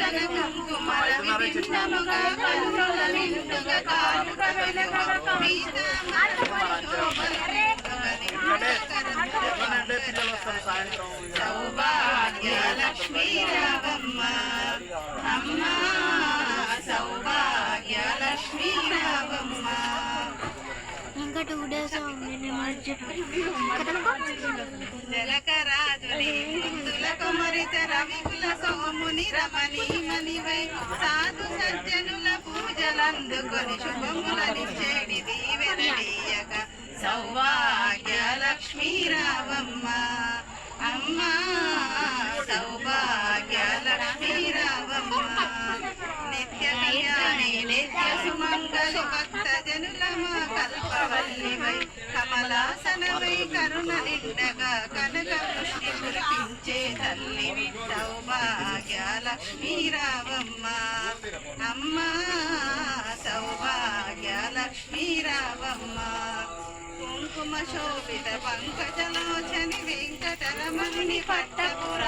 చందన కుంకుమల విభిన్నముగా కన్నుల నిండుగా కానుక వెలుగుగా సౌభాగ్య లక్ష్మీ రావమ్మ అమ్మ సౌభాగ్య లక్ష్మీ రావమ్మ. ఇంకా 2 days జలకరాజుని ముద్దుల కొమరిత రవికుల సోముని రమణి మణివై సాధు సజ్జనుల పూజలందుకొని శుభములనిచ్చేడి దీవెనలీయక సౌభాగ్య లక్ష్మీ రావమ్మ అమ్మ సౌభాగ్య లక్ష్మీ రావమ్మ. నిత్య కళ్యాణి నిత్య సుమంగళి భక్త జనుల మా కల్పవల్లివై కమలాసనమై కరుణ నిండగా కనక వృష్టి కురిపించే తల్లి సౌభాగ్య లక్ష్మీ రావమ్మ అమ్మ సౌభాగ్య లక్ష్మీ రావమ్మ. కుంకుమ శోభిత పంకజలోచని వెంకటరమణుని పట్టపుర